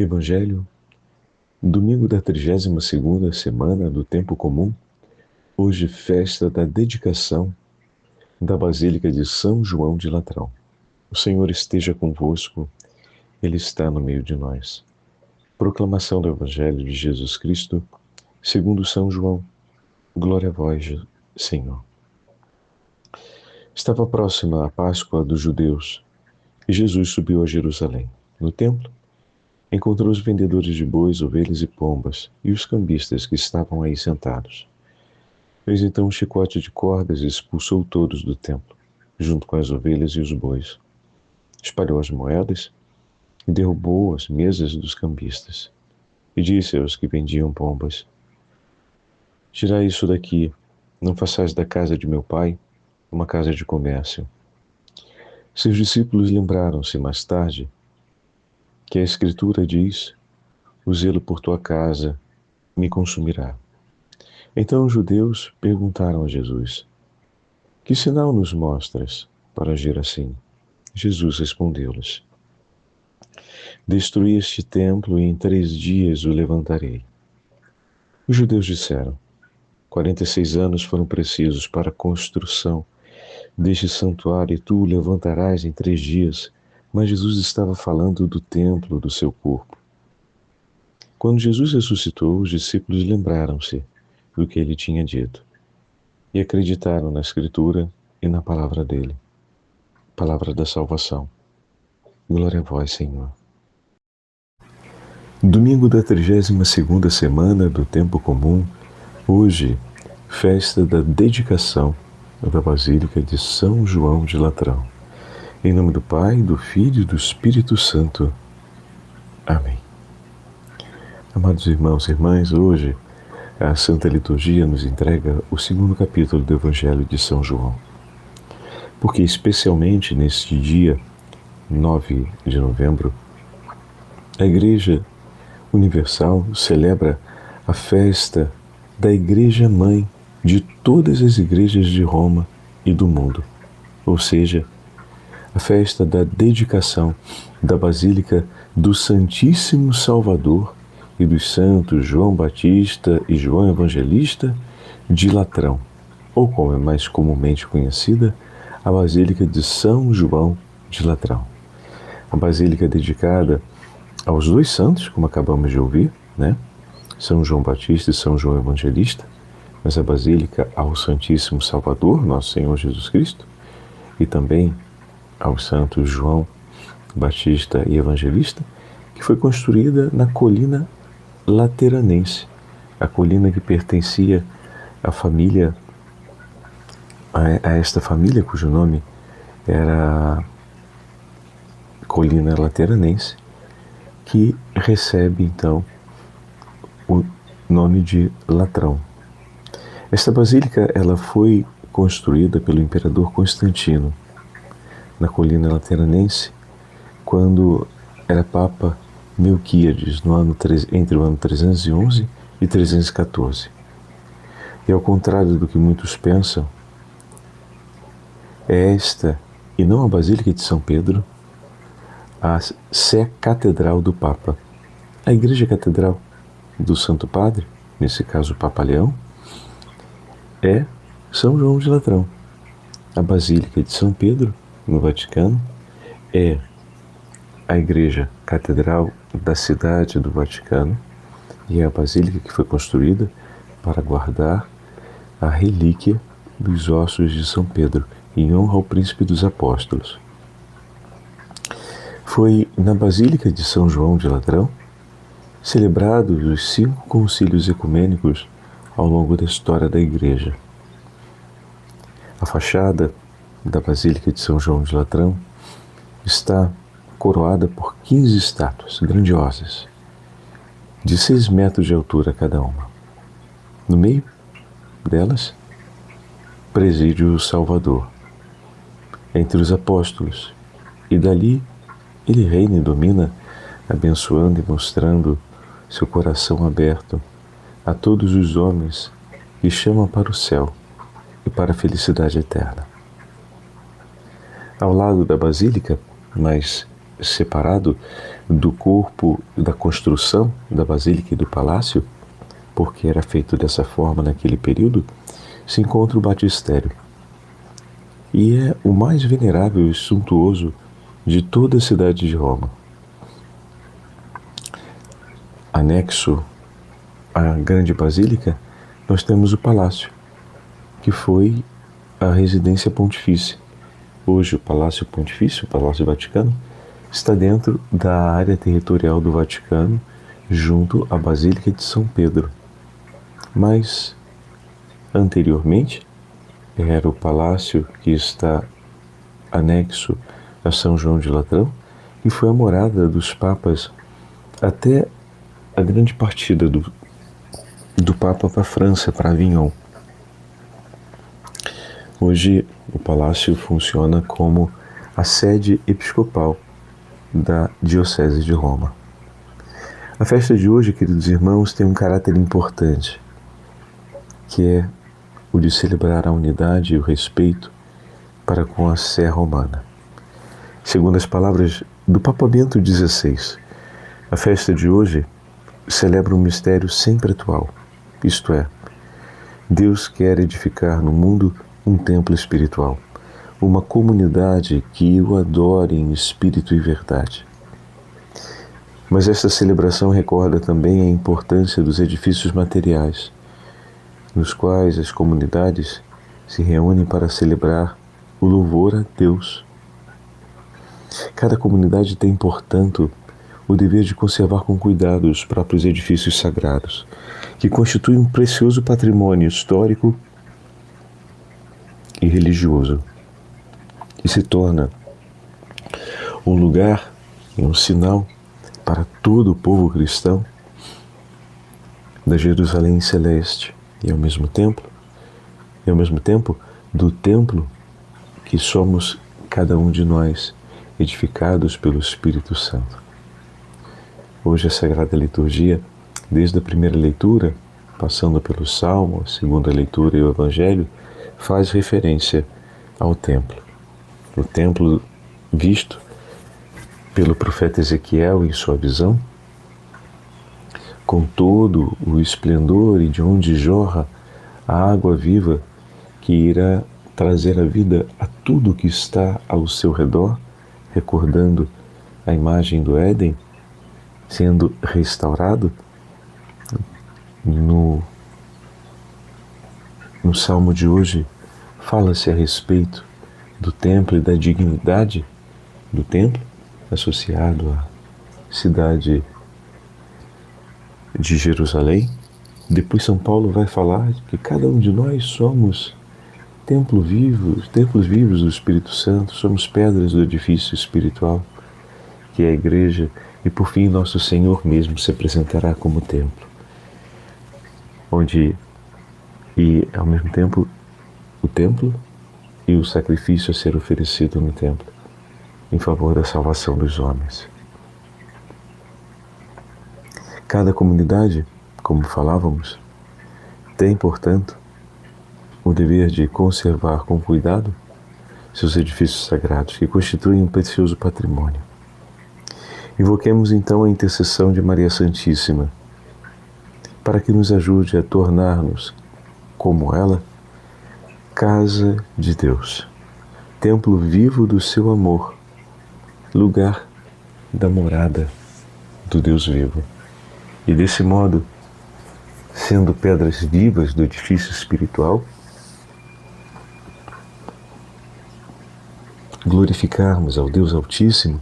Evangelho, domingo da 32ª semana do Tempo Comum, hoje festa da dedicação da Basílica de São João de Latrão. O Senhor esteja convosco, Ele está no meio de nós. Proclamação do Evangelho de Jesus Cristo, segundo São João. Glória a vós, Senhor. Estava próxima a Páscoa dos judeus e Jesus subiu a Jerusalém. No templo, encontrou os vendedores de bois, ovelhas e pombas e os cambistas que estavam aí sentados. Fez então um chicote de cordas e expulsou todos do templo, junto com as ovelhas e os bois. Espalhou as moedas e derrubou as mesas dos cambistas. E disse aos que vendiam pombas: Tirai isso daqui, não façais da casa de meu pai uma casa de comércio. Seus discípulos lembraram-se mais tarde que a Escritura diz: o zelo por tua casa me consumirá. Então os judeus perguntaram a Jesus: que sinal nos mostras para agir assim? Jesus respondeu-lhes: destruí este templo e em 3 dias o levantarei. Os judeus disseram: 46 anos foram precisos para a construção deste santuário e tu o levantarás em 3 dias. Mas Jesus estava falando do templo do seu corpo. Quando Jesus ressuscitou, os discípulos lembraram-se do que ele tinha dito e acreditaram na Escritura e na palavra dele, palavra da salvação. Glória a vós, Senhor. Domingo da 32ª semana do Tempo Comum, hoje, festa da dedicação da Basílica de São João de Latrão. Em nome do Pai, do Filho e do Espírito Santo. Amém. Amados irmãos e irmãs, hoje a Santa Liturgia nos entrega o 2º capítulo do Evangelho de São João. Porque especialmente neste dia 9 de novembro, a Igreja Universal celebra a festa da Igreja Mãe de todas as igrejas de Roma e do mundo, ou seja, a festa da dedicação da Basílica do Santíssimo Salvador e dos santos João Batista e João Evangelista de Latrão, ou como é mais comumente conhecida, a Basílica de São João de Latrão. A Basílica dedicada aos 2 santos, como acabamos de ouvir, né? São João Batista e São João Evangelista, mas a Basílica ao Santíssimo Salvador, nosso Senhor Jesus Cristo, e também aos santos João Batista e Evangelista, que foi construída na colina lateranense, a colina que pertencia à família, a esta família cujo nome era colina lateranense, que recebe então o nome de Latrão. Esta basílica ela foi construída pelo imperador Constantino na colina lateranense, quando era Papa Melquíades, entre o ano 311 e 314. E ao contrário do que muitos pensam, é esta, e não a Basílica de São Pedro, a sé catedral do Papa. A Igreja Catedral do Santo Padre, nesse caso o Papa Leão, é São João de Latrão. A Basílica de São Pedro, no Vaticano, é a Igreja Catedral da cidade do Vaticano e é a Basílica que foi construída para guardar a relíquia dos ossos de São Pedro, em honra ao Príncipe dos Apóstolos. Foi na Basílica de São João de Latrão celebrados os 5 concílios ecumênicos ao longo da história da Igreja. A fachada da Basílica de São João de Latrão está coroada por 15 estátuas grandiosas, de 6 metros de altura cada uma. No meio delas, preside o Salvador, entre os apóstolos, e dali ele reina e domina, abençoando e mostrando seu coração aberto a todos os homens que chamam para o céu e para a felicidade eterna. Ao lado da Basílica, mas separado do corpo da construção da basílica e do palácio, porque era feito dessa forma naquele período, se encontra o batistério. E é o mais venerável e suntuoso de toda a cidade de Roma. Anexo à grande basílica, nós temos o palácio, que foi a residência pontifícia. Hoje o Palácio Pontifício, o Palácio Vaticano, está dentro da área territorial do Vaticano, junto à Basílica de São Pedro. Mas, anteriormente, era o palácio que está anexo a São João de Latrão e foi a morada dos papas até a grande partida do Papa para a França, para Avignon. Hoje o palácio funciona como a sede episcopal da Diocese de Roma. A festa de hoje, queridos irmãos, tem um caráter importante, que é o de celebrar a unidade e o respeito para com a sé romana. Segundo as palavras do Papa Bento XVI, a festa de hoje celebra um mistério sempre atual, isto é, Deus quer edificar no mundo um templo espiritual, uma comunidade que o adore em espírito e verdade. Mas esta celebração recorda também a importância dos edifícios materiais, nos quais as comunidades se reúnem para celebrar o louvor a Deus. Cada comunidade tem, portanto, o dever de conservar com cuidado os próprios edifícios sagrados, que constituem um precioso patrimônio histórico e religioso, que se torna um lugar e um sinal para todo o povo cristão da Jerusalém celeste e ao mesmo tempo do templo que somos cada um de nós, edificados pelo Espírito Santo. Hoje a Sagrada Liturgia, desde a primeira leitura, passando pelo Salmo, a segunda leitura e o Evangelho, faz referência ao templo. O templo visto pelo profeta Ezequiel em sua visão, com todo o esplendor e de onde jorra a água viva que irá trazer a vida a tudo que está ao seu redor, recordando a imagem do Éden, sendo restaurado. No Salmo de hoje, fala-se a respeito do templo e da dignidade do templo, associado à cidade de Jerusalém. Depois São Paulo vai falar que cada um de nós somos templos vivos do Espírito Santo, somos pedras do edifício espiritual, que é a igreja, e por fim nosso Senhor mesmo se apresentará como templo, onde, e ao mesmo tempo, o templo e o sacrifício a ser oferecido no templo, em favor da salvação dos homens. Cada comunidade, como falávamos, tem, portanto, o dever de conservar com cuidado seus edifícios sagrados, que constituem um precioso patrimônio. Invoquemos então a intercessão de Maria Santíssima, para que nos ajude a tornar-nos, como ela, casa de Deus, templo vivo do seu amor, lugar da morada do Deus vivo. E desse modo, sendo pedras vivas do edifício espiritual, glorificarmos ao Deus Altíssimo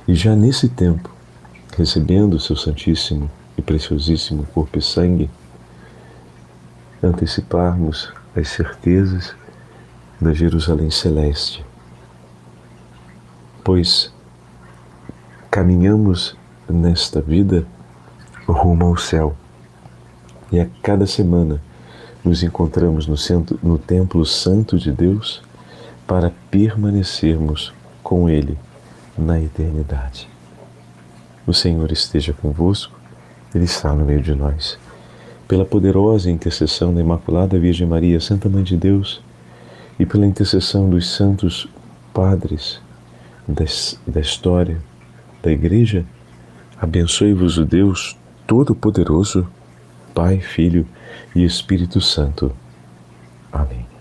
e já nesse tempo, recebendo o seu santíssimo e preciosíssimo corpo e sangue, anteciparmos as certezas da Jerusalém celeste, pois caminhamos nesta vida rumo ao céu e a cada semana nos encontramos no templo santo de Deus para permanecermos com Ele na eternidade. O Senhor esteja convosco, Ele está no meio de nós. Pela poderosa intercessão da Imaculada Virgem Maria, Santa Mãe de Deus, e pela intercessão dos santos padres, da história da Igreja, abençoe-vos o Deus Todo-Poderoso, Pai, Filho e Espírito Santo. Amém.